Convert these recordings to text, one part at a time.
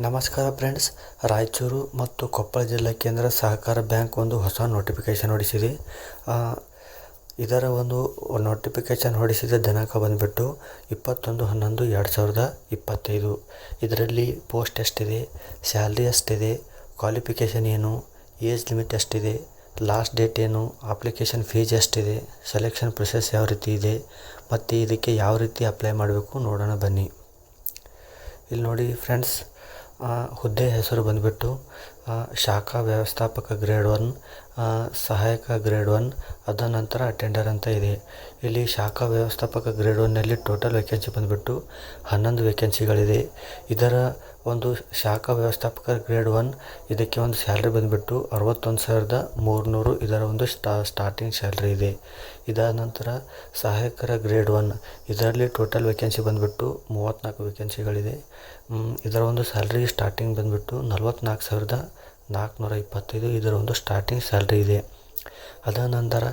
ನಮಸ್ಕಾರ ಫ್ರೆಂಡ್ಸ್, ರಾಯಚೂರು ಮತ್ತು ಕೊಪ್ಪಳ ಜಿಲ್ಲಾ ಕೇಂದ್ರ ಸಹಕಾರ ಬ್ಯಾಂಕ್ ಒಂದು ಹೊಸ ನೋಟಿಫಿಕೇಷನ್ ಹೊರಡಿಸಿದೆ. ಇದರ ಒಂದು ನೋಟಿಫಿಕೇಷನ್ ಹೊರಡಿಸಿದ ದಿನಾಂಕ ಬಂದುಬಿಟ್ಟು 21/11/2025. ಇದರಲ್ಲಿ ಪೋಸ್ಟ್ ಎಷ್ಟಿದೆ, ಸ್ಯಾಲ್ರಿ ಎಷ್ಟಿದೆ, ಕ್ವಾಲಿಫಿಕೇಷನ್ ಏನು, ಏಜ್ ಲಿಮಿಟ್ ಎಷ್ಟಿದೆ, ಲಾಸ್ಟ್ ಡೇಟ್ ಏನು, ಅಪ್ಲಿಕೇಶನ್ ಫೀಸ್ ಎಷ್ಟಿದೆ, ಸೆಲೆಕ್ಷನ್ ಪ್ರೊಸೆಸ್ ಯಾವ ರೀತಿ ಇದೆ ಮತ್ತು ಇದಕ್ಕೆ ಯಾವ ರೀತಿ ಅಪ್ಲೈ ಮಾಡಬೇಕು ನೋಡೋಣ ಬನ್ನಿ. ಇಲ್ಲಿ ನೋಡಿ ಫ್ರೆಂಡ್ಸ್, ಹುದ್ದೆ ಹೆಸರು ಬಂದುಬಿಟ್ಟು ಶಾಖಾ ವ್ಯವಸ್ಥಾಪಕ ಗ್ರೇಡ್ 1, ಸಹಾಯಕ ಗ್ರೇಡ್ 1, ಅದ ನಂತರ ಅಟೆಂಡರ್ ಅಂತ ಇದೆ. ಇಲ್ಲಿ ಶಾಖಾ ವ್ಯವಸ್ಥಾಪಕ ಗ್ರೇಡ್ 1ನಲ್ಲಿ ಟೋಟಲ್ ವೇಕೆನ್ಸಿ ಬಂದುಬಿಟ್ಟು 11 ವೇಕೆನ್ಸಿಗಳಿದೆ. ಇದರ ಒಂದು ಶಾಖಾ ವ್ಯವಸ್ಥಾಪಕ ಗ್ರೇಡ್ 1 ಇದಕ್ಕೆ ಒಂದು ಸ್ಯಾಲ್ರಿ ಬಂದುಬಿಟ್ಟು 61,300 ಇದರ ಒಂದು ಸ್ಟಾರ್ಟಿಂಗ್ ಸ್ಯಾಲ್ರಿ ಇದೆ. ಇದಾದ ನಂತರ ಸಹಾಯಕರ ಗ್ರೇಡ್ 1 ಇದರಲ್ಲಿ ಟೋಟಲ್ ವೇಕೆನ್ಸಿ ಬಂದುಬಿಟ್ಟು 34 ವೇಕೆನ್ಸಿಗಳಿದೆ. ಇದರ ಒಂದು ಸ್ಯಾಲ್ರಿ ಸ್ಟಾರ್ಟಿಂಗ್ ಬಂದುಬಿಟ್ಟು 44,425 ಇದರ ಒಂದು ಸ್ಟಾರ್ಟಿಂಗ್ ಸ್ಯಾಲ್ರಿ ಇದೆ. ಅದಾದ ನಂತರ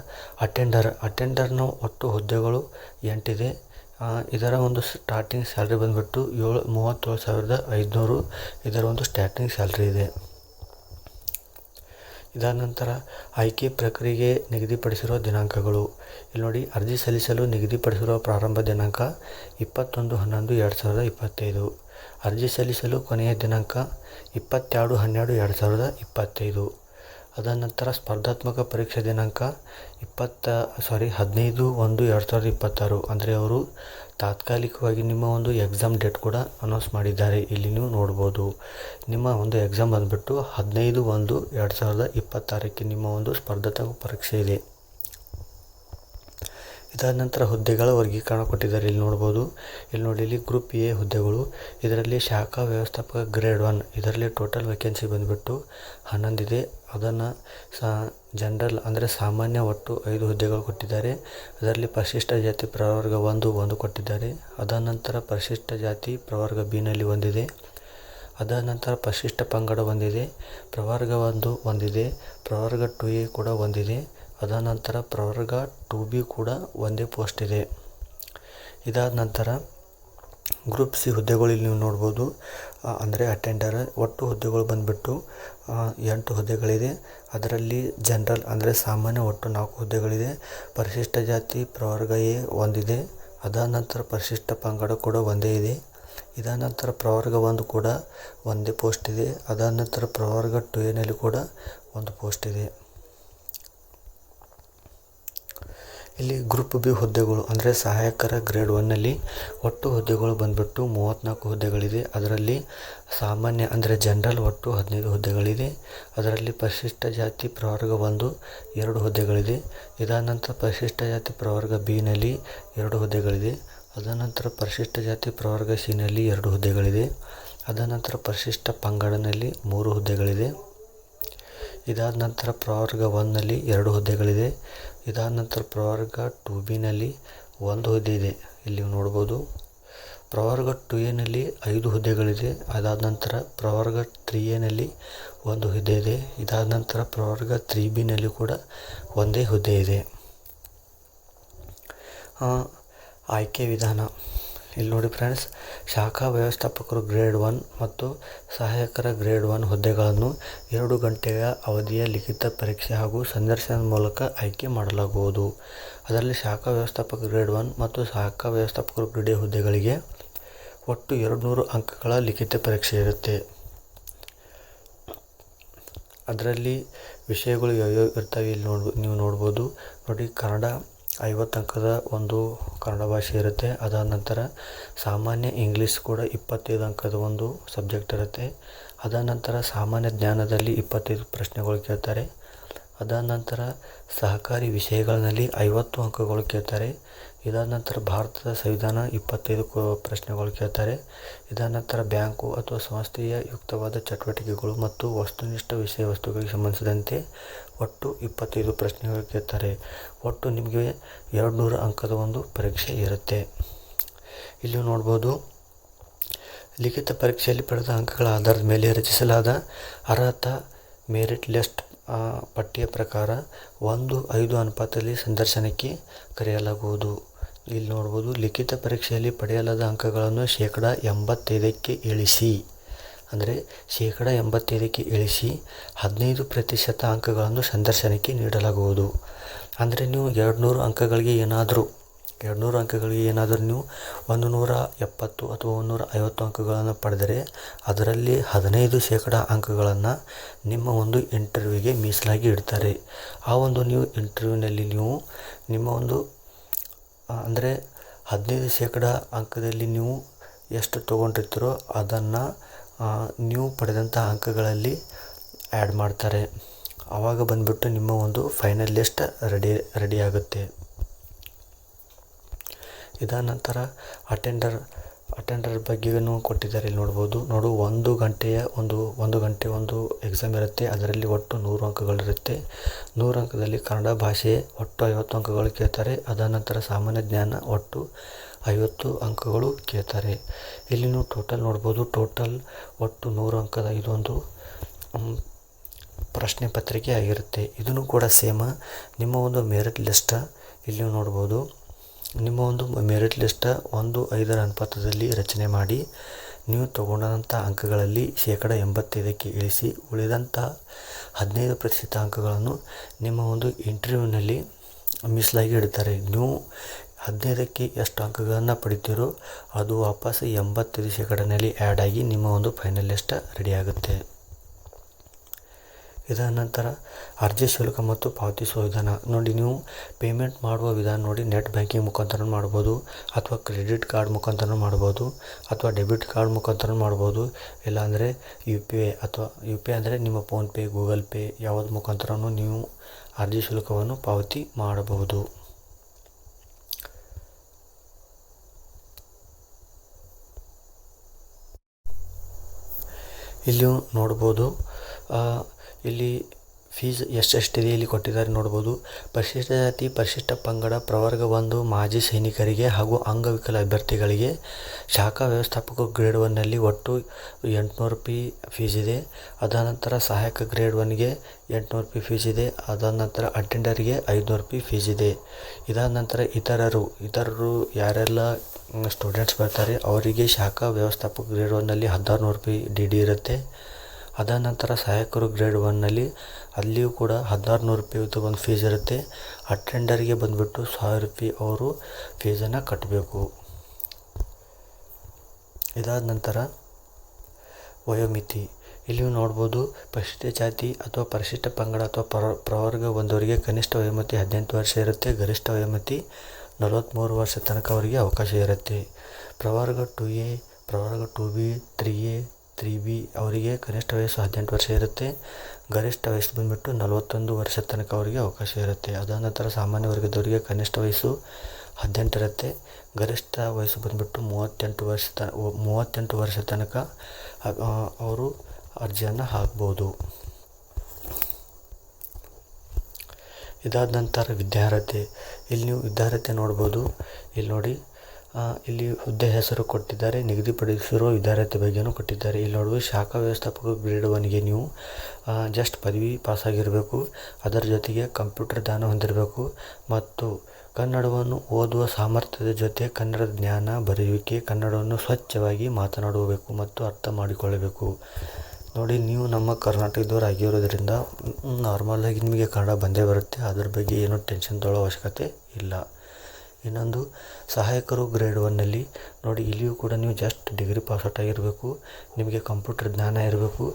ಅಟೆಂಡರ್ನ ಒಟ್ಟು ಹುದ್ದೆಗಳು 8 ಇದೆ. ಇದರ ಒಂದು ಸ್ಟಾರ್ಟಿಂಗ್ ಸ್ಯಾಲ್ರಿ ಬಂದುಬಿಟ್ಟು 37,500 ಇದರ ಒಂದು ಸ್ಟಾರ್ಟಿಂಗ್ ಸ್ಯಾಲ್ರಿ ಇದೆ. ಇದಾದ ನಂತರ ಆಯ್ಕೆ ಪ್ರಕ್ರಿಯೆಗೆ ನಿಗದಿಪಡಿಸಿರುವ ದಿನಾಂಕಗಳು. ಇಲ್ಲಿ ನೋಡಿ, ಅರ್ಜಿ ಸಲ್ಲಿಸಲು ನಿಗದಿಪಡಿಸಿರುವ ಪ್ರಾರಂಭ ದಿನಾಂಕ 21/11/2025. ಅರ್ಜಿ ಸಲ್ಲಿಸಲು ಕೊನೆಯ ದಿನಾಂಕ 22/12/2025. ಅದಾದ ನಂತರ ಸ್ಪರ್ಧಾತ್ಮಕ ಪರೀಕ್ಷೆ ದಿನಾಂಕ 15/1/2026. ಅಂದರೆ ಅವರು ತಾತ್ಕಾಲಿಕವಾಗಿ ನಿಮ್ಮ ಒಂದು ಎಕ್ಸಾಮ್ ಡೇಟ್ ಕೂಡ ಅನೌನ್ಸ್ ಮಾಡಿದ್ದಾರೆ. ಇಲ್ಲಿ ನೀವು ನೋಡ್ಬೋದು, ನಿಮ್ಮ ಒಂದು ಎಕ್ಸಾಮ್ ಬಂದುಬಿಟ್ಟು 15/1/2026ಕ್ಕೆ ನಿಮ್ಮ ಒಂದು ಸ್ಪರ್ಧಾತ್ಮಕ ಪರೀಕ್ಷೆ ಇದೆ. ಇದಾದ ನಂತರ ಹುದ್ದೆಗಳ ವರ್ಗೀಕರಣ ಕೊಟ್ಟಿದ್ದಾರೆ. ಇಲ್ಲಿ ನೋಡ್ಬೋದು, ಇಲ್ಲಿ ನೋಡಿ, ಇಲ್ಲಿ ಗ್ರೂಪ್ ಎ ಹುದ್ದೆಗಳು. ಇದರಲ್ಲಿ ಶಾಖಾ ವ್ಯವಸ್ಥಾಪಕ ಗ್ರೇಡ್ 1 ಇದರಲ್ಲಿ ಟೋಟಲ್ ವೇಕೆನ್ಸಿ ಬಂದುಬಿಟ್ಟು 11 ಇದೆ. ಅದನ್ನು ಜನರಲ್ ಅಂದರೆ ಸಾಮಾನ್ಯ ಒಟ್ಟು 5 ಹುದ್ದೆಗಳು ಕೊಟ್ಟಿದ್ದಾರೆ. ಅದರಲ್ಲಿ ಪರಿಶಿಷ್ಟ ಜಾತಿ ಪ್ರವರ್ಗ 1 ಕೊಟ್ಟಿದ್ದಾರೆ. ಅದಾದ ನಂತರ ಪರಿಶಿಷ್ಟ ಜಾತಿ ಪ್ರವರ್ಗ ಬಿನಲ್ಲಿ ಒಂದಿದೆ. ಅದಾದ ನಂತರ ಪರಿಶಿಷ್ಟ ಪಂಗಡ ಒಂದಿದೆ, ಪ್ರವರ್ಗ 1 ಒಂದಿದೆ, ಪ್ರವರ್ಗ 2A ಕೂಡ ಒಂದಿದೆ. ಅದಾದ ನಂತರ ಪ್ರವರ್ಗ 2B ಕೂಡ ಒಂದೇ ಪೋಸ್ಟ್ ಇದೆ. ಇದಾದ ನಂತರ ಗ್ರೂಪ್ ಸಿ ಹುದ್ದೆಗಳು ಇಲ್ಲಿ ನೀವು ನೋಡ್ಬೋದು, ಅಂದರೆ ಅಟೆಂಡರ್. ಒಟ್ಟು ಹುದ್ದೆಗಳು ಬಂದುಬಿಟ್ಟು 8 ಹುದ್ದೆಗಳಿದೆ. ಅದರಲ್ಲಿ ಜನರಲ್ ಅಂದರೆ ಸಾಮಾನ್ಯ ಒಟ್ಟು 4 ಹುದ್ದೆಗಳಿದೆ. ಪರಿಶಿಷ್ಟ ಜಾತಿ ಪ್ರವರ್ಗ ಎ ಒಂದಿದೆ. ಅದಾದ ನಂತರ ಪರಿಶಿಷ್ಟ ಪಂಗಡ ಕೂಡ ಒಂದೇ ಇದೆ. ಇದಾದ ನಂತರ ಪ್ರವರ್ಗ 1 ಕೂಡ ಒಂದೇ ಪೋಸ್ಟ್ ಇದೆ. ಅದಾದ ನಂತರ ಪ್ರವರ್ಗ 2Aನಲ್ಲಿ ಕೂಡ ಒಂದು ಪೋಸ್ಟ್ ಇದೆ. ಇಲ್ಲಿ ಗ್ರೂಪ್ ಬಿ ಹುದ್ದೆಗಳು ಅಂದರೆ ಸಹಾಯಕರ ಗ್ರೇಡ್ 1ನಲ್ಲಿ ಒಟ್ಟು ಹುದ್ದೆಗಳು ಬಂದುಬಿಟ್ಟು 34 ಹುದ್ದೆಗಳಿದೆ. ಅದರಲ್ಲಿ ಸಾಮಾನ್ಯ ಅಂದರೆ ಜನರಲ್ ಒಟ್ಟು 15 ಹುದ್ದೆಗಳಿದೆ. ಅದರಲ್ಲಿ ಪರಿಶಿಷ್ಟ ಜಾತಿ ಪ್ರವರ್ಗ 1 2 ಹುದ್ದೆಗಳಿದೆ. ಇದಾದ ನಂತರ ಪರಿಶಿಷ್ಟ ಜಾತಿ ಪ್ರವರ್ಗ ಬಿನಲ್ಲಿ 2 ಹುದ್ದೆಗಳಿದೆ. ಅದಾದ ನಂತರ ಪರಿಶಿಷ್ಟ ಜಾತಿ ಪ್ರವರ್ಗ ಸಿನಲ್ಲಿ 2 ಹುದ್ದೆಗಳಿದೆ. ಅದಾದ ನಂತರ ಪರಿಶಿಷ್ಟ ಪಂಗಡನಲ್ಲಿ 3 ಹುದ್ದೆಗಳಿದೆ. ಇದಾದ ನಂತರ ಪ್ರವರ್ಗ 1ನಲ್ಲಿ 2 ಹುದ್ದೆಗಳಿದೆ. ಇದಾದ ನಂತರ ಪ್ರವರ್ಗ 2Bನಲ್ಲಿ 1 ಹುದ್ದೆ ಇದೆ. ಇಲ್ಲಿ ನೋಡ್ಬೋದು, ಪ್ರವರ್ಗ 2Aನಲ್ಲಿ 5 ಹುದ್ದೆಗಳಿದೆ. ಅದಾದ ನಂತರ ಪ್ರವರ್ಗ 3Aನಲ್ಲಿ 1 ಹುದ್ದೆ ಇದೆ. ಇದಾದ ನಂತರ ಪ್ರವರ್ಗ 3Bನಲ್ಲಿ ಕೂಡ ಒಂದೇ ಹುದ್ದೆ ಇದೆ. ಆಯ್ಕೆ ವಿಧಾನ ಇಲ್ಲಿ ನೋಡಿ ಫ್ರೆಂಡ್ಸ್, ಶಾಖಾ ವ್ಯವಸ್ಥಾಪಕರು ಗ್ರೇಡ್ 1 ಮತ್ತು ಸಹಾಯಕರ ಗ್ರೇಡ್ 1 ಹುದ್ದೆಗಳನ್ನು 2 ಗಂಟೆಯ ಅವಧಿಯ ಲಿಖಿತ ಪರೀಕ್ಷೆ ಹಾಗೂ ಸಂದರ್ಶನದ ಮೂಲಕ ಆಯ್ಕೆ ಮಾಡಲಾಗುವುದು. ಅದರಲ್ಲಿ ಶಾಖಾ ವ್ಯವಸ್ಥಾಪಕ ಗ್ರೇಡ್ 1 ಮತ್ತು ಶಾಖಾ ವ್ಯವಸ್ಥಾಪಕರು ಗ್ರೇಡ್ ಎ ಹುದ್ದೆಗಳಿಗೆ ಒಟ್ಟು 200 ಅಂಕಗಳ ಲಿಖಿತ ಪರೀಕ್ಷೆ ಇರುತ್ತೆ. ಅದರಲ್ಲಿ ವಿಷಯಗಳು ಯಾವ್ಯಾವ ಇರ್ತವೆ ಇಲ್ಲಿ ನೀವು ನೋಡ್ಬೋದು. ನೋಡಿ, ಕನ್ನಡ 50 ಅಂಕದ ಒಂದು ಕನ್ನಡ ಭಾಷೆ ಇರುತ್ತೆ. ಅದಾದ ನಂತರ ಸಾಮಾನ್ಯ ಇಂಗ್ಲೀಷ್ ಕೂಡ 25 ಅಂಕದ ಒಂದು ಸಬ್ಜೆಕ್ಟ್ ಇರುತ್ತೆ. ಅದಾದ ನಂತರ ಸಾಮಾನ್ಯ ಜ್ಞಾನದಲ್ಲಿ 25 ಪ್ರಶ್ನೆಗಳು ಕೇಳ್ತಾರೆ. ಅದಾದ ನಂತರ ಸಹಕಾರಿ ವಿಷಯಗಳಲ್ಲಿ 50 ಅಂಕಗಳು ಕೇಳ್ತಾರೆ. ಇದಾದ ನಂತರ ಭಾರತದ ಸಂವಿಧಾನ 25 ಪ್ರಶ್ನೆಗಳು ಕೇಳ್ತಾರೆ. ಇದಾದ ನಂತರ ಬ್ಯಾಂಕು ಅಥವಾ ಸಂಸ್ಥೆಯ ಯುಕ್ತವಾದ ಚಟುವಟಿಕೆಗಳು ಮತ್ತು ವಸ್ತುನಿಷ್ಠ ವಿಷಯ ವಸ್ತುಗಳಿಗೆ ಸಂಬಂಧಿಸಿದಂತೆ ಒಟ್ಟು 25 ಪ್ರಶ್ನೆಗಳು ಕೇಳ್ತಾರೆ. ಒಟ್ಟು ನಿಮಗೆ 200 ಅಂಕದ ಒಂದು ಪರೀಕ್ಷೆ ಇರುತ್ತೆ. ಇಲ್ಲಿ ನೋಡ್ಬೋದು, ಲಿಖಿತ ಪರೀಕ್ಷೆಯಲ್ಲಿ ಪಡೆದ ಅಂಕಗಳ ಆಧಾರದ ಮೇಲೆ ರಚಿಸಲಾದ ಅರ್ಹತಾ ಮೆರಿಟ್ ಲಿಸ್ಟ್ ಪಟ್ಟಿಯ ಪ್ರಕಾರ 1:5 ಅನುಪಾತದಲ್ಲಿ ಸಂದರ್ಶನಕ್ಕೆ ಕರೆಯಲಾಗುವುದು. ಇಲ್ಲಿ ನೋಡ್ಬೋದು, ಲಿಖಿತ ಪರೀಕ್ಷೆಯಲ್ಲಿ ಪಡೆಯಲಾದ ಅಂಕಗಳನ್ನು 85% ಇಳಿಸಿ ಅಂದರೆ 85%ಕ್ಕೆ ಇಳಿಸಿ 15% ಅಂಕಗಳನ್ನು ಸಂದರ್ಶನಕ್ಕೆ ನೀಡಲಾಗುವುದು. ಅಂದರೆ ನೀವು 200 ಅಂಕಗಳಿಗೆ ಏನಾದರೂ ನೀವು 170 ಅಥವಾ 150 ಅಂಕಗಳನ್ನು ಪಡೆದರೆ ಅದರಲ್ಲಿ 15% ಅಂಕಗಳನ್ನು ನಿಮ್ಮ ಒಂದು ಇಂಟರ್ವ್ಯೂಗೆ ಮೀಸಲಾಗಿ ಇಡ್ತಾರೆ. ಆ ಒಂದು ನೀವು ಇಂಟರ್ವ್ಯೂನಲ್ಲಿ ನೀವು ನಿಮ್ಮ ಒಂದು ಅಂದರೆ 15% ಅಂಕದಲ್ಲಿ ನೀವು ಎಷ್ಟು ತೊಗೊಂಡಿರ್ತೀರೋ ಅದನ್ನು ನೀವು ಪಡೆದಂಥ ಅಂಕಗಳಲ್ಲಿ ಆ್ಯಡ್ ಮಾಡ್ತಾರೆ. ಆವಾಗ ಬಂದುಬಿಟ್ಟು ನಿಮ್ಮ ಒಂದು ಫೈನಲ್ ಲಿಸ್ಟ್ ರೆಡಿ ಆಗುತ್ತೆ. ಇದಾದ ನಂತರ ಅಟೆಂಡರ್ ಬಗ್ಗೆಯೂ ಕೊಟ್ಟಿದ್ದಾರೆ. ಇಲ್ಲಿ ನೋಡ್ಬೋದು. ಒಂದು ಗಂಟೆ ಒಂದು ಎಕ್ಸಾಮ್ ಇರುತ್ತೆ. ಅದರಲ್ಲಿ ಒಟ್ಟು 100 ಅಂಕಗಳಿರುತ್ತೆ. 100 ಅಂಕದಲ್ಲಿ ಕನ್ನಡ ಭಾಷೆ ಒಟ್ಟು 50 ಅಂಕಗಳು ಕೇಳ್ತಾರೆ. ಅದಾದ ನಂತರ ಸಾಮಾನ್ಯ ಜ್ಞಾನ ಒಟ್ಟು 50 ಅಂಕಗಳು ಕೇಳ್ತಾರೆ. ಇಲ್ಲಿ ನೀವು ಟೋಟಲ್ ನೋಡ್ಬೋದು. ಒಟ್ಟು 100 ಅಂಕದ ಇದೊಂದು ಪ್ರಶ್ನೆ ಪತ್ರಿಕೆ ಆಗಿರುತ್ತೆ. ಇದನ್ನು ಕೂಡ ಸೇಮ್ ನಿಮ್ಮ ಒಂದು ಮೆರಿಟ್ ಲಿಸ್ಟ್ ಇಲ್ಲಿ ನೋಡ್ಬೋದು. ನಿಮ್ಮ ಒಂದು ಮೆರಿಟ್ ಲಿಸ್ಟ್ 1:5 ಅನುಪಾತದಲ್ಲಿ ರಚನೆ ಮಾಡಿ ನೀವು ತಗೊಂಡಂಥ ಅಂಕಗಳಲ್ಲಿ 85%ಕ್ಕೆ ಇಳಿಸಿ ಉಳಿದಂಥ 15% ಅಂಕಗಳನ್ನು ನಿಮ್ಮ ಒಂದು ಇಂಟರ್ವ್ಯೂನಲ್ಲಿ ಮೀಸಲಾಗಿ ಇಡ್ತಾರೆ. ನೀವು 15ಕ್ಕೆ ಎಷ್ಟು ಅಂಕಗಳನ್ನು ಪಡಿತೀರೋ ಅದು ವಾಪಸ್ 85%ನಲ್ಲಿ ಆ್ಯಡ್ ಆಗಿ ನಿಮ್ಮ ಒಂದು ಫೈನಲ್ ಲಿಸ್ಟ್ ರೆಡಿ ಆಗುತ್ತೆ. ಇದಾದ ನಂತರ ಅರ್ಜಿ ಶುಲ್ಕ ಮತ್ತು ಪಾವತಿಸುವ ವಿಧಾನ ನೋಡಿ. ನೀವು ಪೇಮೆಂಟ್ ಮಾಡುವ ವಿಧಾನ ನೋಡಿ. ನೆಟ್ ಬ್ಯಾಂಕಿಂಗ್ ಮುಖಾಂತರ ಮಾಡ್ಬೋದು, ಅಥವಾ ಕ್ರೆಡಿಟ್ ಕಾರ್ಡ್ ಮುಖಾಂತರ ಮಾಡ್ಬೋದು, ಅಥವಾ ಡೆಬಿಟ್ ಕಾರ್ಡ್ ಮುಖಾಂತರ ಮಾಡ್ಬೋದು. ಇಲ್ಲಾಂದರೆ ಯು.ಪಿ.ಐ ಅಂದರೆ ನಿಮ್ಮ ಫೋನ್ಪೇ, ಗೂಗಲ್ ಪೇ ಯಾವುದ್ರ ಮುಖಾಂತರನೂ ನೀವು ಅರ್ಜಿ ಶುಲ್ಕವನ್ನು ಪಾವತಿ ಮಾಡಬಹುದು. ಇಲ್ಲಿ ನೋಡ್ಬೋದು. ಇಲ್ಲಿ ಫೀಸ್ ಎಷ್ಟೆಷ್ಟಿದೆ ಇಲ್ಲಿ ಕೊಟ್ಟಿದ್ದಾರೆ ನೋಡ್ಬೋದು. ಪರಿಶಿಷ್ಟ ಜಾತಿ, ಪರಿಶಿಷ್ಟ ಪಂಗಡ, ಪ್ರವರ್ಗ 1 ಮಾಜಿ ಸೈನಿಕರಿಗೆ ಹಾಗೂ ಅಂಗವಿಕಲ ಅಭ್ಯರ್ಥಿಗಳಿಗೆ ಶಾಖಾ ವ್ಯವಸ್ಥಾಪಕ ಗ್ರೇಡ್ 1ನಲ್ಲಿ ಒಟ್ಟು 800 ರೂಪಾಯಿ ಫೀಸ್ ಇದೆ. ಅದಾದ ನಂತರ ಸಹಾಯಕ ಗ್ರೇಡ್ 1ಗೆ 800 ರೂಪಾಯಿ ಫೀಸ್ ಇದೆ. ಅದಾದ ನಂತರ ಅಟೆಂಡರ್ಗೆ 500 ರೂಪಾಯಿ ಫೀಸ್ ಇದೆ. ಇದಾದ ನಂತರ ಇತರರು ಯಾರೆಲ್ಲ ಸ್ಟೂಡೆಂಟ್ಸ್ ಬರ್ತಾರೆ ಅವರಿಗೆ ಶಾಖಾ ವ್ಯವಸ್ಥಾಪಕ ಗ್ರೇಡ್ 1ನಲ್ಲಿ 1600 ರೂಪಾಯಿ ಡಿ ಇರುತ್ತೆ. ಅದಾದ ನಂತರ ಸಹಾಯಕರು ಗ್ರೇಡ್ 1ನಲ್ಲಿ ಅಲ್ಲಿಯೂ ಕೂಡ 1600 ರೂಪಾಯಿ ಒಂದು ಫೀಸ್ ಇರುತ್ತೆ. ಅಟೆಂಡರ್ಗೆ ಬಂದುಬಿಟ್ಟು 1000 ರೂಪಾಯಿ ಅವರು ಫೀಸನ್ನು ಕಟ್ಟಬೇಕು. ಇದಾದ ನಂತರ ವಯೋಮಿತಿ ಇಲ್ಲಿ ನೋಡ್ಬೋದು. ಪರಿಶಿಷ್ಟ ಜಾತಿ ಅಥವಾ ಪರಿಶಿಷ್ಟ ಪಂಗಡ ಅಥವಾ ಪ್ರವರ್ಗ 1ಅವರಿಗೆ ಕನಿಷ್ಠ ವಯೋಮಿತಿ 18 ವರ್ಷ ಇರುತ್ತೆ. ಗರಿಷ್ಠ ವಯೋಮಿತಿ 43 ವರ್ಷ ತನಕ ಅವರಿಗೆ ಅವಕಾಶ ಇರುತ್ತೆ. ಪ್ರವರ್ಗ 2A, ಪ್ರವರ್ಗ 2B, 3A, 3B ಅವರಿಗೆ ಕನಿಷ್ಠ ವಯಸ್ಸು 18 ವರ್ಷ ಇರುತ್ತೆ. ಗರಿಷ್ಠ ವಯಸ್ಸು ಬಂದುಬಿಟ್ಟು 41 ವರ್ಷ ತನಕ ಅವರಿಗೆ ಅವಕಾಶ ಇರುತ್ತೆ. ಅದಾದ ನಂತರ ಸಾಮಾನ್ಯ ವರ್ಗದವರಿಗೆ ಕನಿಷ್ಠ ವಯಸ್ಸು 18 ಇರುತ್ತೆ. ಗರಿಷ್ಠ ವಯಸ್ಸು ಬಂದುಬಿಟ್ಟು 38 ವರ್ಷ ತನಕ ಅವರು ಅರ್ಜಿಯನ್ನು ಹಾಕ್ಬೋದು. ಇದಾದ ನಂತರ ವಿದ್ಯಾರ್ಹತೆ ಇಲ್ಲಿ ನೀವು ವಿದ್ಯಾರ್ಹತೆ ನೋಡ್ಬೋದು. ಇಲ್ಲಿ ನೋಡಿ, ಇಲ್ಲಿ ಹುದ್ದೆ ಹೆಸರು ಕೊಟ್ಟಿದ್ದಾರೆ, ನಿಗದಿಪಡಿಸಿರುವ ವಿದ್ಯಾರ್ಹತೆ ಬಗ್ಗೆಯೂ ಕೊಟ್ಟಿದ್ದಾರೆ. ಇಲ್ಲಿ ನೋಡ್ಬೋದು. ಶಾಖಾ ವ್ಯವಸ್ಥಾಪಕ ಗ್ರೇಡ್ 1ಗೆ ನೀವು ಜಸ್ಟ್ ಪದವಿ ಪಾಸಾಗಿರಬೇಕು. ಅದರ ಜೊತೆಗೆ ಕಂಪ್ಯೂಟರ್ ಜ್ಞಾನ ಹೊಂದಿರಬೇಕು ಮತ್ತು ಕನ್ನಡವನ್ನು ಓದುವ ಸಾಮರ್ಥ್ಯದ ಜೊತೆ ಕನ್ನಡದ ಜ್ಞಾನ, ಬರೆಯುವಿಕೆ, ಕನ್ನಡವನ್ನು ಸ್ವಚ್ಛವಾಗಿ ಮಾತನಾಡಬೇಕು ಮತ್ತು ಅರ್ಥ ಮಾಡಿಕೊಳ್ಳಬೇಕು. ನೋಡಿ, ನೀವು ನಮ್ಮ ಕರ್ನಾಟಕದವ್ರು ಆಗಿರೋದ್ರಿಂದ ನಾರ್ಮಲಾಗಿ ನಿಮಗೆ ಕನ್ನಡ ಬಂದೇ ಬರುತ್ತೆ. ಅದ್ರ ಬಗ್ಗೆ ಏನೂ ಟೆನ್ಷನ್ ತೊಗೊಳ್ಳೋ ಅವಶ್ಯಕತೆ ಇಲ್ಲ. ಇನ್ನೊಂದು ಸಹಾಯಕರು ಗ್ರೇಡ್ 1ನಲ್ಲಿ ನೋಡಿ, ಇಲ್ಲಿಯೂ ಕೂಡ ನೀವು ಜಸ್ಟ್ ಡಿಗ್ರಿ ಪಾಸ್ಔಟ್ ಆಗಿರಬೇಕು. ನಿಮಗೆ ಕಂಪ್ಯೂಟರ್ ಜ್ಞಾನ ಇರಬೇಕು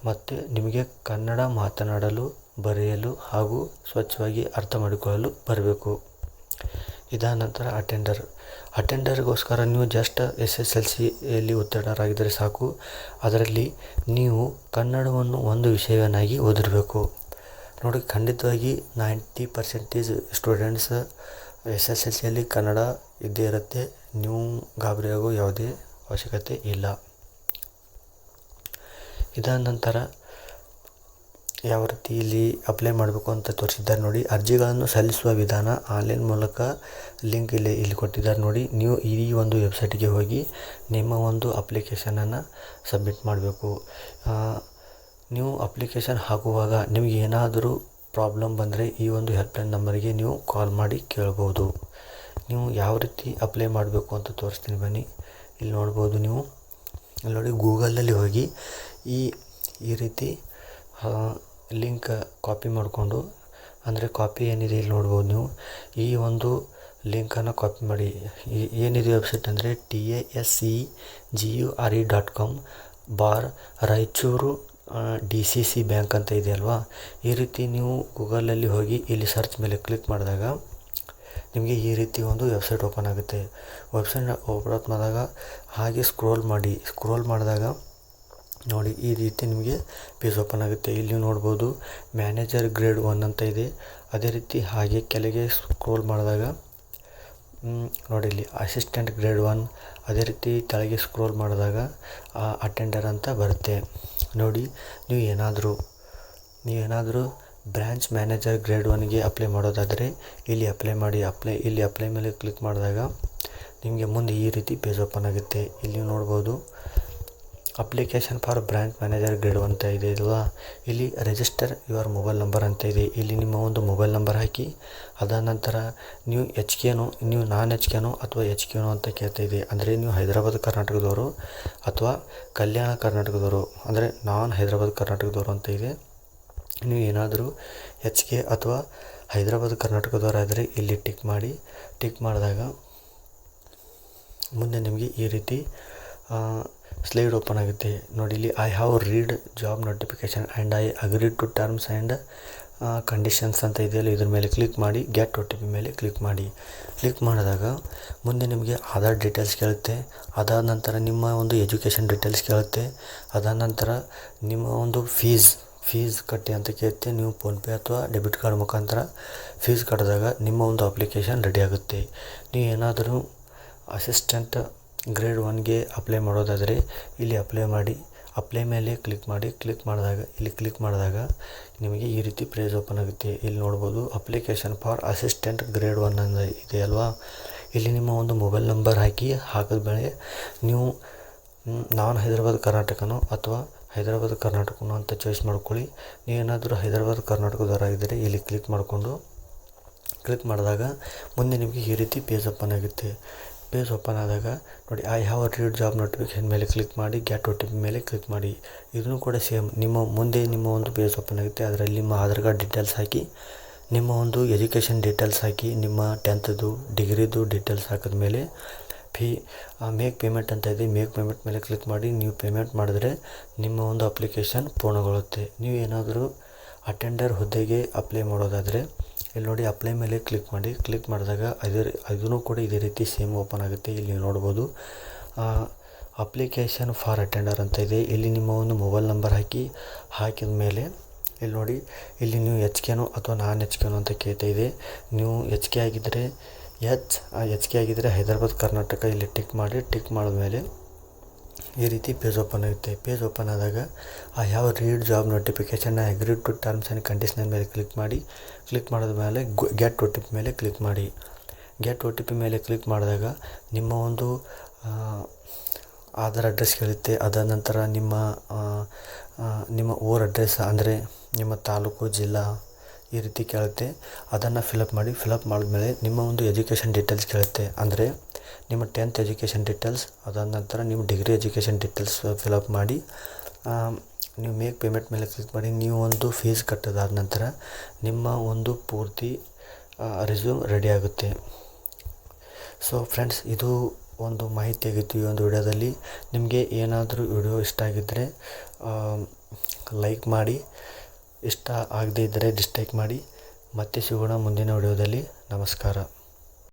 ಮತ್ತು ನಿಮಗೆ ಕನ್ನಡ ಮಾತನಾಡಲು, ಬರೆಯಲು ಹಾಗೂ ಸ್ವಚ್ಛವಾಗಿ ಅರ್ಥ ಮಾಡಿಕೊಳ್ಳಲು ಬರಬೇಕು. ಇದಾದ ನಂತರ ಅಟೆಂಡರ್ಗೋಸ್ಕರ ನೀವು ಜಸ್ಟ್ SSLCಯಲ್ಲಿ ಉತ್ತೀರ್ಣರಾಗಿದ್ದರೆ ಸಾಕು. ಅದರಲ್ಲಿ ನೀವು ಕನ್ನಡವನ್ನು ಒಂದು ವಿಷಯವನ್ನಾಗಿ ಓದಿರಬೇಕು. ನೋಡಿ, ಖಂಡಿತವಾಗಿ 90% ಸ್ಟೂಡೆಂಟ್ಸ್ SSLCಯಲ್ಲಿ ಕನ್ನಡ ಇದ್ದೇ ಇರುತ್ತೆ. ನೀವು ಗಾಬರಿಯಾಗೋ ಯಾವುದೇ ಅವಶ್ಯಕತೆ ಇಲ್ಲ. ಇದಾದ ನಂತರ ಯಾವ ರೀತಿ ಇಲ್ಲಿ ಅಪ್ಲೈ ಮಾಡಬೇಕು ಅಂತ ತೋರಿಸಿದ್ದಾರೆ ನೋಡಿ. ಅರ್ಜಿಗಳನ್ನು ಸಲ್ಲಿಸುವ ವಿಧಾನ ಆನ್ಲೈನ್ ಮೂಲಕ ಲಿಂಕ್ ಇಲ್ಲಿ ಕೊಟ್ಟಿದ್ದಾರೆ ನೋಡಿ. ನೀವು ಈ ಒಂದು ವೆಬ್ಸೈಟ್ಗೆ ಹೋಗಿ ನಿಮ್ಮ ಒಂದು ಅಪ್ಲಿಕೇಶನನ್ನು ಸಬ್ಮಿಟ್ ಮಾಡಬೇಕು. ನೀವು ಅಪ್ಲಿಕೇಶನ್ ಹಾಕುವಾಗ ನಿಮಗೆ ಏನಾದರೂ ಪ್ರಾಬ್ಲಮ್ ಬಂದರೆ ಈ ಒಂದು ಹೆಲ್ಪ್ಲೈನ್ ನಂಬರಿಗೆ ನೀವು ಕಾಲ್ ಮಾಡಿ ಕೇಳ್ಬೋದು. ನೀವು ಯಾವ ರೀತಿ ಅಪ್ಲೈ ಮಾಡಬೇಕು ಅಂತ ತೋರಿಸ್ತೀನಿ ಬನ್ನಿ. ಇಲ್ಲಿ ನೋಡ್ಬೋದು ನೀವು. ಇಲ್ಲಿ ನೋಡಿ ಗೂಗಲಲ್ಲಿ ಹೋಗಿ ಈ ರೀತಿ ಲಿಂಕ್ ಕಾಪಿ ಮಾಡಿಕೊಂಡು, ಅಂದರೆ ಕಾಪಿ ಏನಿದೆ ಇಲ್ಲಿ ನೋಡ್ಬೋದು ನೀವು, ಈ ಒಂದು ಲಿಂಕನ್ನು ಕಾಪಿ ಮಾಡಿ. ಏನಿದೆ ವೆಬ್ಸೈಟ್ ಅಂದರೆ TASCGURE.com /ರಾಯಚೂರು DCC ಬ್ಯಾಂಕ್ ಅಂತ ಇದೆಯಲ್ವಾ. ಈ ರೀತಿ ನೀವು ಗೂಗಲಲ್ಲಿ ಹೋಗಿ ಇಲ್ಲಿ ಸರ್ಚ್ ಮೇಲೆ ಕ್ಲಿಕ್ ಮಾಡಿದಾಗ ನಿಮಗೆ ಈ ರೀತಿ ಒಂದು ವೆಬ್ಸೈಟ್ ಓಪನ್ ಆಗುತ್ತೆ. ವೆಬ್ಸೈಟ್ ಓಪನ್ ಮಾಡಿದಾಗ ಹಾಗೆ ಸ್ಕ್ರೋಲ್ ಮಾಡಿದಾಗ ನೋಡಿ ಈ ರೀತಿ ನಿಮಗೆ ಪೇಜ್ ಓಪನ್ ಆಗುತ್ತೆ. ಇಲ್ಲಿ ನೋಡ್ಬೋದು ಮ್ಯಾನೇಜರ್ ಗ್ರೇಡ್ 1 ಅಂತ ಇದೆ. ಅದೇ ರೀತಿ ಹಾಗೆ ಕೆಳಗೆ ಸ್ಕ್ರೋಲ್ ಮಾಡಿದಾಗ ನೋಡಿ ಇಲ್ಲಿ ಅಸಿಸ್ಟೆಂಟ್ ಗ್ರೇಡ್ 1, ಅದೇ ರೀತಿ ಕೆಳಗೆ ಸ್ಕ್ರೋಲ್ ಮಾಡಿದಾಗ ಅಟೆಂಡರ್ ಅಂತ ಬರುತ್ತೆ. ನೋಡಿ ನೀವು ಏನಾದರೂ ಬ್ರ್ಯಾಂಚ್ ಮ್ಯಾನೇಜರ್ ಗ್ರೇಡ್ 1ಗೆ ಅಪ್ಲೈ ಮಾಡೋದಾದರೆ ಇಲ್ಲಿ ಅಪ್ಲೈ ಮಾಡಿ. ಇಲ್ಲಿ ಅಪ್ಲೈ ಮೇಲೆ ಕ್ಲಿಕ್ ಮಾಡಿದಾಗ ನಿಮಗೆ ಮುಂದೆ ಈ ರೀತಿ ಪೇಜ್ ಓಪನ್ ಆಗುತ್ತೆ. ಇಲ್ಲಿ ನೋಡ್ಬೋದು application for branch manager grade 1 ಅಂತ ಇದೆ ಅಲ್ವಾ. ಇಲ್ಲಿ ರಿಜಿಸ್ಟರ್ ಯುವರ್ ಮೊಬೈಲ್ ನಂಬರ್ ಅಂತ ಇದೆ. ಇಲ್ಲಿ ನಿಮ್ಮ ಒಂದು ಮೊಬೈಲ್ ನಂಬರ್ ಹಾಕಿ, ಅದಾದ ನಂತರ ನೀವು ನೀವು ನಾನ್ HKನೋ ಅಥವಾ HKನೋ ಅಂತ ಕೇಳ್ತಾ ಇದೆ. ಅಂದರೆ ನೀವು ಹೈದರಾಬಾದ್ ಕರ್ನಾಟಕದವರು ಅಥವಾ ಕಲ್ಯಾಣ ಕರ್ನಾಟಕದವರು, ಅಂದರೆ ನಾನ್ ಹೈದರಾಬಾದ್ ಕರ್ನಾಟಕದವರು ಅಂತ ಇದೆ. ನೀವು ಏನಾದರೂ HK ಅಥವಾ ಹೈದರಾಬಾದ್ ಕರ್ನಾಟಕದವರಾದರೆ ಇಲ್ಲಿ ಟಿಕ್ ಮಾಡಿದಾಗ ಮುಂದೆ ನಿಮಗೆ ಈ ರೀತಿ ಸ್ಲೈಡ್ ಓಪನ್ ಆಗುತ್ತೆ. ನೋಡಿ ಇಲ್ಲಿ I have read job notification and I agree to terms and conditions ಅಂತ ಇದೆಯಲ್ಲ, ಇದ್ರ ಮೇಲೆ ಕ್ಲಿಕ್ ಮಾಡಿ ಗೆಟ್ OTP ಮೇಲೆ ಕ್ಲಿಕ್ ಮಾಡಿದಾಗ ಮುಂದೆ ನಿಮಗೆ ಆಧಾರ್ ಡೀಟೇಲ್ಸ್ ಕೇಳುತ್ತೆ. ಅದಾದ ನಂತರ ನಿಮ್ಮ ಒಂದು ಎಜುಕೇಷನ್ ಡೀಟೇಲ್ಸ್ ಕೇಳುತ್ತೆ. ಅದಾದ ನಂತರ ನಿಮ್ಮ ಒಂದು ಫೀಸ್ ಕಟ್ಟಿ ಅಂತ ಕೇಳುತ್ತೆ. ನೀವು ಫೋನ್ಪೇ ಅಥವಾ ಡೆಬಿಟ್ ಕಾರ್ಡ್ ಮುಖಾಂತರ ಫೀಸ್ ಕಟ್ಟಿದಾಗ ನಿಮ್ಮ ಒಂದು ಅಪ್ಲಿಕೇಶನ್ ರೆಡಿ ಆಗುತ್ತೆ. ನೀವು ಏನಾದರೂ ಅಸಿಸ್ಟೆಂಟ್ ಗ್ರೇಡ್ 1ಗೆ ಅಪ್ಲೈ ಮಾಡೋದಾದರೆ ಇಲ್ಲಿ ಅಪ್ಲೈ ಮೇಲೆ ಕ್ಲಿಕ್ ಮಾಡಿದಾಗ ನಿಮಗೆ ಈ ರೀತಿ ಪೇಜ್ ಓಪನ್ ಆಗುತ್ತೆ. ಇಲ್ಲಿ ನೋಡ್ಬೋದು ಅಪ್ಲಿಕೇಶನ್ ಫಾರ್ ಅಸಿಸ್ಟೆಂಟ್ ಗ್ರೇಡ್ 1 ಅಂತ ಇದೆ ಅಲ್ವಾ. ಇಲ್ಲಿ ನಿಮ್ಮ ಒಂದು ಮೊಬೈಲ್ ನಂಬರ್ ಹಾಕಿದ ಮೇಲೆ ನೀವು ನಾನ್ ಹೈದರಾಬಾದ್ ಕರ್ನಾಟಕನೋ ಅಥವಾ ಹೈದರಾಬಾದ್ ಕರ್ನಾಟಕನೋ ಅಂತ ಚಾಯ್ಸ್ ಮಾಡ್ಕೊಳ್ಳಿ. ನೀವೇನಾದರೂ ಹೈದರಾಬಾದ್ ಕರ್ನಾಟಕದವರಾಗಿದ್ದರೆ ಇಲ್ಲಿ ಕ್ಲಿಕ್ ಮಾಡಿದಾಗ ಮುಂದೆ ನಿಮಗೆ ಈ ರೀತಿ ಪೇಜ್ ಓಪನ್ ಆಗುತ್ತೆ. ಪೇಜ್ ಓಪನ್ ಆದಾಗ ನೋಡಿ I have read job notification ಮೇಲೆ ಕ್ಲಿಕ್ ಮಾಡಿ ಗೆಟ್ OTP ಮೇಲೆ ಕ್ಲಿಕ್ ಮಾಡಿ. ಇದನ್ನು ಕೂಡ ಸೇಮ್ ನಿಮ್ಮ ಒಂದು ಪೇಜ್ ಓಪನ್ ಆಗುತ್ತೆ. ಅದರಲ್ಲಿ ನಿಮ್ಮ ಆಧಾರ್ ಕಾರ್ಡ್ ಡೀಟೇಲ್ಸ್ ಹಾಕಿ, ನಿಮ್ಮ ಒಂದು ಎಜುಕೇಷನ್ ಡೀಟೇಲ್ಸ್ ಹಾಕಿ, ನಿಮ್ಮ 10th ಡಿಗ್ರಿದು ಡೀಟೇಲ್ಸ್ ಹಾಕಿದ ಮೇಲೆ ಮೇಕ್ ಪೇಮೆಂಟ್ ಅಂತ ಇದೆ. ಮೇಕ್ ಪೇಮೆಂಟ್ ಮೇಲೆ ಕ್ಲಿಕ್ ಮಾಡಿ ನೀವು ಪೇಮೆಂಟ್ ಮಾಡಿದ್ರೆ ನಿಮ್ಮ ಒಂದು ಅಪ್ಲಿಕೇಶನ್ ಪೂರ್ಣಗೊಳ್ಳುತ್ತೆ. ನೀವು ಏನಾದರೂ ಅಟೆಂಡರ್ ಹುದ್ದೆಗೆ ಅಪ್ಲೈ ಮಾಡೋದಾದರೆ ಇಲ್ಲಿ ನೋಡಿ ಅಪ್ಲೈ ಮೇಲೆ ಕ್ಲಿಕ್ ಮಾಡಿದಾಗ ಅದನ್ನು ಕೂಡ ಇದೇ ರೀತಿ ಸೇಮ್ ಓಪನ್ ಆಗುತ್ತೆ. ಇಲ್ಲಿ ನೋಡ್ಬೋದು ಅಪ್ಲಿಕೇಶನ್ ಫಾರ್ ಅಟೆಂಡರ್ ಅಂತ ಇದೆ. ಇಲ್ಲಿ ನಿಮ್ಮ ಒಂದು ಮೊಬೈಲ್ ನಂಬರ್ ಹಾಕಿದ ಮೇಲೆ ಇಲ್ಲಿ ನೋಡಿ ಇಲ್ಲಿ ನೀವು HKನೋ ಅಥವಾ ನಾನ್ HKನೋ ಅಂತ ಕೇಳ್ತಾ ಇದೆ. ನೀವು HK ಆಗಿದ್ದರೆ HK ಆಗಿದ್ದರೆ ಹೈದರಾಬಾದ್ ಕರ್ನಾಟಕ ಇಲ್ಲಿ ಟಿಕ್ ಮಾಡಿದ್ಮೇಲೆ ಈ ರೀತಿ ಪೇಜ್ ಓಪನ್ ಆಗುತ್ತೆ. ಪೇಜ್ ಓಪನ್ ಆದಾಗ I have read job notification I agree to terms and condition ಮೇಲೆ ಕ್ಲಿಕ್ ಮಾಡಿದ ಮೇಲೆ ಗೆಟ್ OTP ಮೇಲೆ ಕ್ಲಿಕ್ ಮಾಡಿ. ಗೆಟ್ OTP ಮೇಲೆ ಕ್ಲಿಕ್ ಮಾಡಿದಾಗ ನಿಮ್ಮ ಒಂದು ಆಧಾರ್ ಅಡ್ರೆಸ್ ಕೇಳುತ್ತೆ. ಅದಾದ ನಂತರ ನಿಮ್ಮ ಊರ ಅಡ್ರೆಸ್, ಅಂದರೆ ನಿಮ್ಮ ತಾಲೂಕು, ಜಿಲ್ಲಾ ಈ ರೀತಿ ಕೇಳುತ್ತೆ. ಅದನ್ನು ಫಿಲಪ್ ಮಾಡಿದ್ಮೇಲೆ ನಿಮ್ಮ ಒಂದು ಎಜುಕೇಷನ್ ಡೀಟೇಲ್ಸ್ ಕೇಳುತ್ತೆ. ಅಂದರೆ ನಿಮ್ಮ 10th ಎಜುಕೇಷನ್ ಡೀಟೇಲ್ಸ್, ಅದಾದ ನಂತರ ನಿಮ್ಮ ಡಿಗ್ರಿ ಎಜುಕೇಷನ್ ಡೀಟೇಲ್ಸ್ ಫಿಲಪ್ ಮಾಡಿ ನೀವು ಮೇಕ್ ಪೇಮೆಂಟ್ ಮೇಲೆ ಕ್ಲಿಕ್ ಮಾಡಿ. ನೀವು ಒಂದು ಫೀಸ್ ಕಟ್ಟೋದಾದ ನಂತರ ನಿಮ್ಮ ಒಂದು ಪೂರ್ತಿ ರೆಸ್ಯೂಮ್ ರೆಡಿ ಆಗುತ್ತೆ. ಸೊ ಫ್ರೆಂಡ್ಸ್, ಇದು ಒಂದು ಮಾಹಿತಿಯಾಗಿತ್ತು ಈ ಒಂದು ವಿಡಿಯೋದಲ್ಲಿ. ನಿಮಗೆ ಏನಾದರೂ ವಿಡಿಯೋ ಇಷ್ಟ ಆಗಿದ್ದರೆ ಲೈಕ್ ಮಾಡಿ, ಇಷ್ಟ ಆಗದೇ ಇದ್ದರೆ ಡಿಸ್ಲೈಕ್ ಮಾಡಿ. ಮತ್ತೆ ಸಿಗೋಣ ಮುಂದಿನ ವಿಡಿಯೋದಲ್ಲಿ. ನಮಸ್ಕಾರ.